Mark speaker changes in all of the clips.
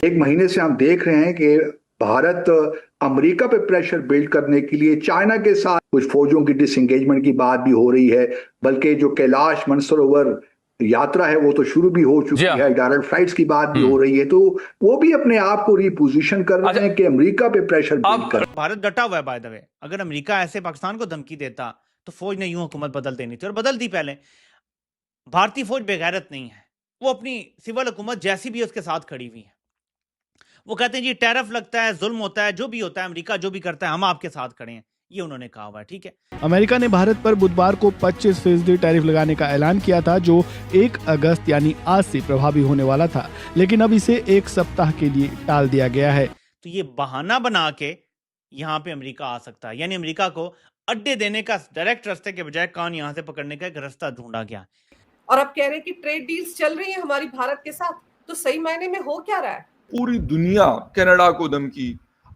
Speaker 1: एक महीने से हम देख रहे हैं कि भारत अमेरिका पे प्रेशर बिल्ड करने के लिए चाइना के साथ कुछ फौजों की डिसएंगेजमेंट की बात भी हो रही है। बल्कि जो कैलाश मानसरोवर यात्रा है वो तो शुरू भी हो
Speaker 2: जी
Speaker 1: चुकी
Speaker 2: हाँ।
Speaker 1: है, डायरेक्ट फ्लाइट्स की बात भी हो रही है। तो वो भी अपने आप को रिपोजिशन कर रहे
Speaker 2: अच्छा,
Speaker 1: हैं कि अमेरिका पे प्रेशर बिल्ड
Speaker 2: अब
Speaker 1: कर।
Speaker 3: भारत डटा हुआ है बाय द वे। अगर अमेरिका ऐसे पाकिस्तान को धमकी देता तो फौज ने यूं हुकूमत बदल देनी थी, और बदल दी पहले। भारतीय फौज बेगैरत नहीं है, वो अपनी सिविल हुकूमत जैसी भी है उसके साथ खड़ी हुई है। वो कहते हैं जी टैरिफ लगता है, जुल्म होता है, जो भी होता है, अमेरिका जो भी करता है, हम आपके साथ खड़े हैं, ये उन्होंने कहा हुआ है। ठीक है,
Speaker 4: अमेरिका ने भारत पर बुधवार को 25% टैरिफ लगाने का ऐलान किया था, जो 1 अगस्त यानी आज से प्रभावी होने वाला था, लेकिन अब इसे 1 सप्ताह के लिए टाल दिया गया है।
Speaker 3: तो ये बहाना बना के यहां पे अमेरिका आ सकता है, यानी अमेरिका को अड्डे देने का डायरेक्ट रास्ते के बजाय कान यहां से पकड़ने का एक रास्ता ढूंढा गया।
Speaker 5: और अब कह रहे हैं कि ट्रेड डील्स चल रही है हमारी भारत के साथ, तो सही मायने में हो क्या रहा है?
Speaker 6: पूरी दुनिया कनाडा को धमकी।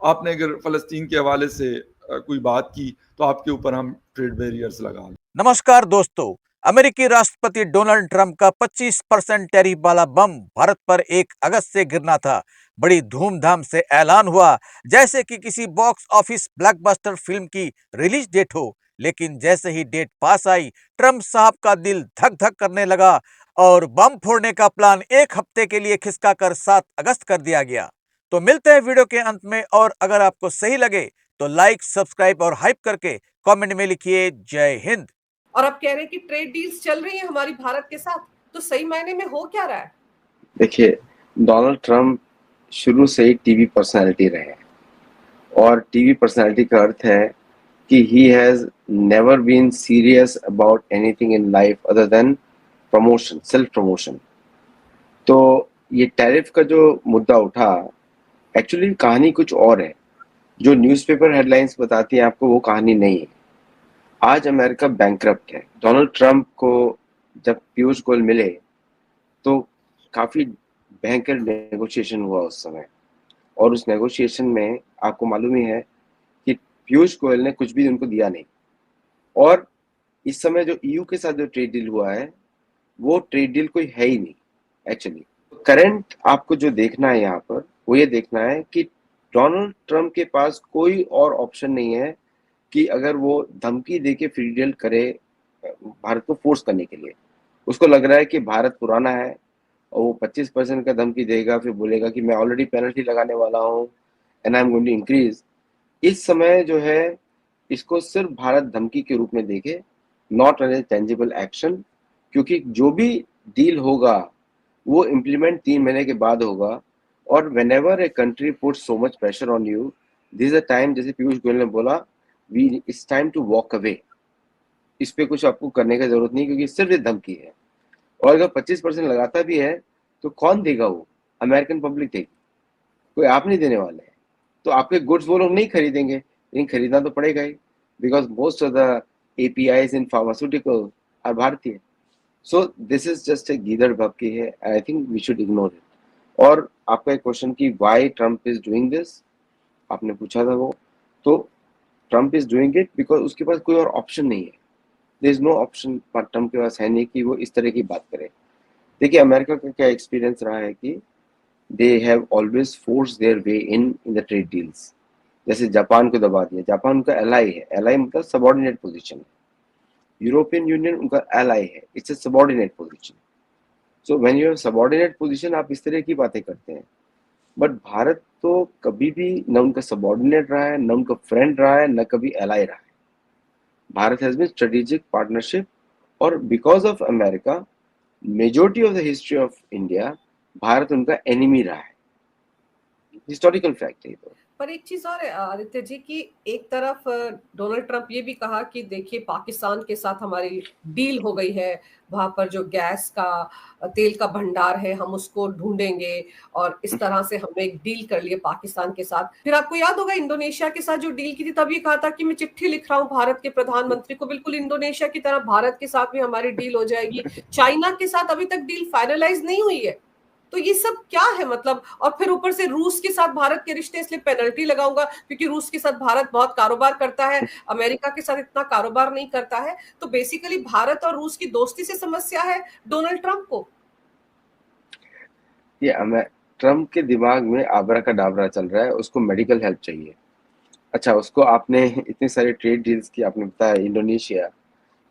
Speaker 6: आपने अगर फलस्तीन के हवाले से कोई बात की तो आपके ऊपर हम ट्रेड बैरियर्स लगा लें।
Speaker 7: नमस्कार दोस्तों, अमेरिकी राष्ट्रपति डोनाल्ड ट्रंप का 25% टैरिफ वाला बम भारत पर 1 अगस्त से गिरना था। बड़ी धूमधाम से ऐलान हुआ, जैसे कि किसी बॉक्स ऑफिस ब्लॉकबस्टर फिल्म की रिलीज डेट हो। लेकिन जैसे ही डेट पास आई, ट्रंप साहब का दिल धक धक करने लगा और बम फोड़ने का प्लान 1 हफ्ते के लिए खिसका कर 7 अगस्त कर दिया गया। तो मिलते हैं वीडियो के अंत में, और अगर आपको सही लगे तो लाइक, सब्सक्राइब और हाइप करके कमेंट में लिखिए जय हिंद।
Speaker 5: और अब कह रहे हैं कि ट्रेड डील्स चल रही है हमारी भारत के साथ, तो सही मायने में हो क्या रहा है?
Speaker 8: देखिए, डोनाल्ड ट्रंप शुरू से ही टीवी पर्सनालिटी रहे हैं, और टीवी पर्सनालिटी का अर्थ है कि he has never been serious about anything in life other than promotion, self promotion. तो ये टैरिफ का जो मुद्दा उठा, एक्चुअली कहानी कुछ और है। जो न्यूज़पेपर हेडलाइंस बताती हैं आपको, वो कहानी नहीं है। आज अमेरिका बैंकरप्ट है। डोनाल्ड ट्रंप को जब पीयूष गोयल मिले तो काफी भयंकर नेगोशिएशन हुआ उस समय, और उस नेगोशिएशन में आपको मालूम ही है कि पीयूष गोयल ने कुछ भी उनको दिया नहीं। और इस समय जो ईयू के साथ जो ट्रेड डील हुआ है, वो ट्रेड डील कोई है ही नहीं एक्चुअली। करंट आपको जो देखना है यहाँ पर, वो ये देखना है कि डोनाल्ड ट्रंप के पास कोई और ऑप्शन नहीं है कि अगर वो धमकी देके फ्री डील करे भारत को फोर्स करने के लिए। उसको लग रहा है कि भारत पुराना है और वो 25% का धमकी देगा, फिर बोलेगा कि मैं ऑलरेडी पेनल्टी लगाने वाला हूँ and I am going to increase. इस समय जो है, इसको सिर्फ भारत धमकी के रूप में देखे, नॉट एन टेंजिबल एक्शन। क्योंकि जो भी डील होगा वो इम्प्लीमेंट 3 महीने के बाद होगा। और whenever a country put so much pressure on you, this a time, जैसे पीयूष गोयल ने बोला, we it's time to walk away. इस पे कुछ आपको करने की जरूरत नहीं, क्योंकि सिर्फ ये धमकी है। और अगर 25% लगाता भी है तो कौन देगा? वो अमेरिकन पब्लिक देगी, कोई आप नहीं देने वाले हैं। तो आपके गुड्स वो लोग नहीं खरीदेंगे, लेकिन खरीदना तो पड़ेगा ही, because most of the APIs in pharmaceutical are भारतीय। So this is just a गीदड़ भपकी है, I think we should ignore it. और आपका एक क्वेश्चन कि why Trump is doing this, आपने पूछा था वो, तो Trump is doing it because उसके पास कोई और ऑप्शन नहीं है। There is no option, Trump के पास है नहीं कि वो इस तरह की बात करे। देखिए, अमेरिका का क्या एक्सपीरियंस रहा है कि they have always force their way in the trade deals. जैसे जापान को दबा दिया, जापान उनका एलाई है, एलाई मतलब सबॉर्डिनेट पोजीशन है। यूरोपियन यूनियन उनका एलाई है, it's a subordinate position. So when you have subordinate position, आप इस तरह की बातें करते हैं। बट भारत तो कभी भी न उनका सबॉर्डिनेट रहा है, न उनका फ्रेंड रहा है, न कभी एलाई रहा है। Bharat has been strategic partnership, और because of America, majority of the history of India, Bharat उनका एनिमी रहा है। हिस्टोरिकल फैक्ट है ये तो।
Speaker 5: पर एक चीज और है आदित्य जी, की एक तरफ डोनाल्ड ट्रंप ये भी कहा कि देखिए पाकिस्तान के साथ हमारी डील हो गई है, वहां पर जो गैस का, तेल का भंडार है, हम उसको ढूंढेंगे, और इस तरह से हमने एक डील कर लिया पाकिस्तान के साथ। फिर आपको याद होगा इंडोनेशिया के साथ जो डील की थी, तब ये कहा था कि मैं चिट्ठी लिख रहा हूँ भारत के प्रधानमंत्री को, बिल्कुल इंडोनेशिया की तरह भारत के साथ भी हमारी डील हो जाएगी। चाइना के साथ अभी तक डील फाइनलाइज नहीं हुई है। तो ये सब क्या है मतलब? और फिर ऊपर से रूस के साथ भारत के रिश्ते, इसलिए पेनल्टी लगाऊंगा क्योंकि रूस के साथ भारत बहुत कारोबार करता है, अमेरिका के साथ इतना कारोबार नहीं करता है। तो बेसिकली भारत और रूस की दोस्ती से समस्या है डोनाल्ड ट्रंप को।
Speaker 8: ये ट्रम्प के दिमाग में आबरा का डाबरा चल रहा है, उसको मेडिकल हेल्प चाहिए। अच्छा, उसको आपने इतने सारे ट्रेड डील्स की आपने बताया, इंडोनेशिया,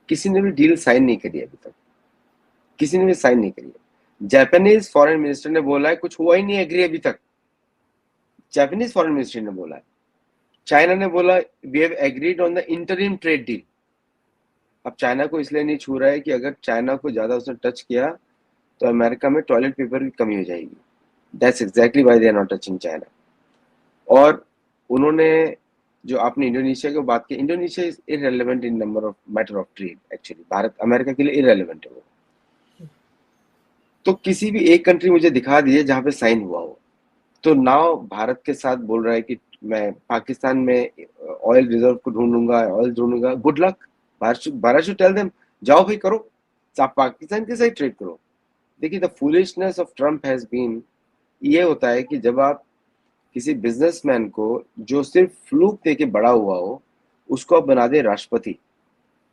Speaker 8: किसी ने भी डील साइन नहीं करी अभी तक, किसी ने भी साइन नहीं करी है। जापानीज फॉरेन मिनिस्टर ने बोला है कुछ हुआ ही नहीं एग्री अभी तक, जापानीज फॉरेन मिनिस्टर ने बोला है। चाइना ने बोला we have agreed on the interim trade deal. अब चाइना को इसलिए नहीं छू रहा है कि अगर चाइना को ज्यादा उसने टच किया तो अमेरिका में टॉयलेट पेपर की कमी हो जाएगी। That's exactly why they are not touching China. और उन्होंने जो आपने इंडोनेशिया की बात की, Indonesia is irrelevant in number of matter of trade actually, Bharat America के लिए इररिलेवेंट है वो। तो किसी भी एक कंट्री मुझे दिखा दीजिए जहां पे साइन हुआ हो। तो नाउ भारत के साथ बोल रहा है कि मैं पाकिस्तान में ऑयल रिजर्व को ढूंढूंगा, ऑयल ढूंढूंगा। Good luck, Bharat should tell them जाओ भाई करो, आप पाकिस्तान के साथ ट्रेड करो। देखिए the foolishness of Trump has been, ये होता है कि जब आप किसी बिजनेसमैन को जो सिर्फ फ्लूक दे के बड़ा हुआ हो उसको आप बना दे राष्ट्रपति,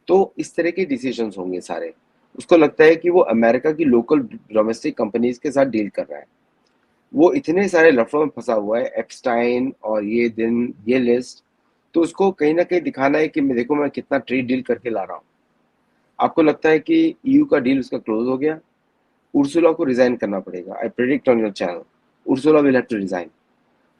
Speaker 8: तो इस तरह के डिसीजंस होंगे सारे। उसको लगता है कि वो अमेरिका की लोकल डोमेस्टिक कंपनीज के साथ डील कर रहा है। वो इतने सारे लफड़ों में फंसा हुआ है, एप्स्टाइन और ये दिन ये लिस्ट, तो उसको कहीं ना कहीं दिखाना है कि मैं देखो मैं कितना ट्रेड डील करके ला रहा हूँ। आपको लगता है कि ईयू का डील उसका क्लोज हो गया? उर्सुला को रिजाइन करना पड़ेगा। I predict on your channel Ursula will have to resign.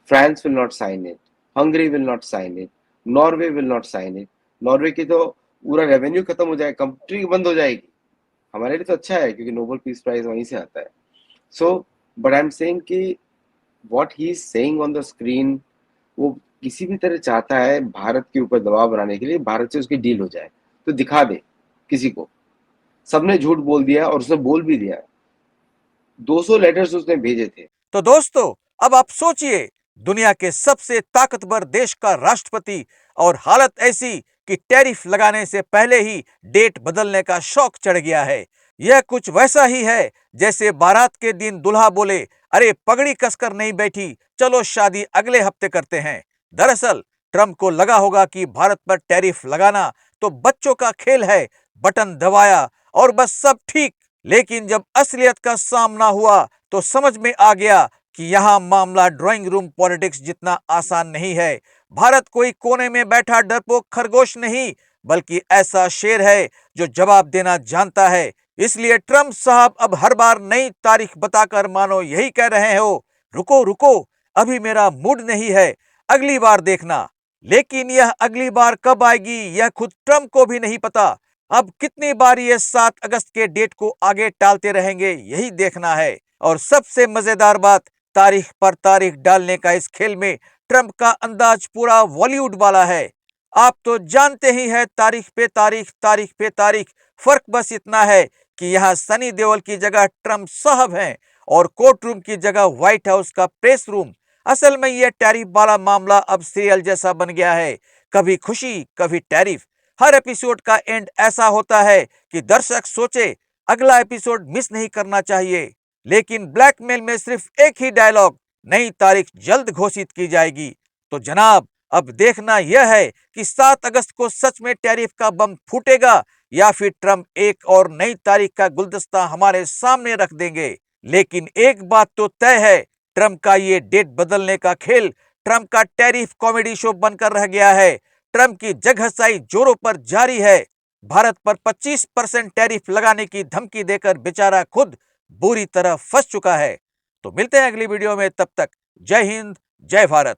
Speaker 8: France will not sign it, Hungary will not sign it, Norway will not sign it. Norway की तो पूरा रेवेन्यू खत्म हो जाएगा, कंट्री बंद हो जाएगी। हमारे लिए तो अच्छा है क्योंकि नोबेल पीस प्राइज वहीं से आता है। So but I am saying कि what he is saying on the screen, वो किसी भी तरह चाहता है भारत के ऊपर दबाव बनाने के लिए, भारत से उसकी डील हो जाए तो दिखा दे किसी को। सबने झूठ बोल दिया और उसने बोल भी दिया, 200 लेटर्स उसने भेजे थे।
Speaker 7: तो दोस्तों, अब आप सोचिए, दुनिया के सबसे ताकतवर देश का राष्ट्रपति और हालत ऐसी कि टैरिफ लगाने से पहले ही डेट बदलने का शौक चढ़ गया है। यह कुछ वैसा ही है जैसे बारात के दिन दुल्हा बोले, अरे पगड़ी कसकर नहीं बैठी, चलो शादी अगले हफ्ते करते हैं। दरअसल ट्रंप को लगा होगा कि भारत पर टैरिफ लगाना तो बच्चों का खेल है, बटन दबाया और बस सब ठीक। लेकिन जब असलियत का सामना हुआ तो समझ में आ गया कि यहां मामला ड्राइंग रूम पॉलिटिक्स जितना आसान नहीं है। भारत कोई कोने में बैठा डरपोक खरगोश नहीं, बल्कि ऐसा शेर है जो जवाब देना जानता है। इसलिए ट्रंप साहब अब हर बार नई तारीख बताकर मानो यही कह रहे हो, रुको रुको, अभी मेरा मूड नहीं है, अगली बार देखना। लेकिन यह अगली बार कब आएगी यह खुद ट्रंप को भी नहीं पता। अब कितनी बार ये 7 अगस्त के डेट को आगे टालते रहेंगे यही देखना है। और सबसे मजेदार बात, तारीख पर तारीख डालने का इस खेल में ट्रंप का अंदाज पूरा बॉलीवुड वाला है। आप तो जानते ही हैं, तारीख पे तारीख, तारीख पे तारीख। फर्क बस इतना है कि यहाँ सनी देओल की जगह ट्रंप साहब हैं और कोर्ट रूम की जगह व्हाइट हाउस का प्रेस रूम। असल में यह टैरिफ वाला मामला अब सीरियल जैसा बन गया है, कभी खुशी कभी टैरिफ। हर एपिसोड का एंड ऐसा होता है कि दर्शक सोचे अगला एपिसोड मिस नहीं करना चाहिए। लेकिन ब्लैकमेल में सिर्फ एक ही डायलॉग, नई तारीख जल्द घोषित की जाएगी। तो जनाब, अब देखना यह है कि 7 अगस्त को सच में टैरिफ का बम फूटेगा या फिर ट्रंप एक और नई तारीख का गुलदस्ता हमारे सामने रख देंगे। लेकिन एक बात तो तय है, ट्रंप का ये डेट बदलने का खेल ट्रंप का टैरिफ कॉमेडी शो बनकर रह गया है। ट्रंप की जगहसाई जोरों पर जारी है। भारत पर 25% टैरिफ लगाने की धमकी देकर बेचारा खुद बुरी तरह फंस चुका है। तो मिलते हैं अगली वीडियो में, तब तक जय हिंद, जय भारत।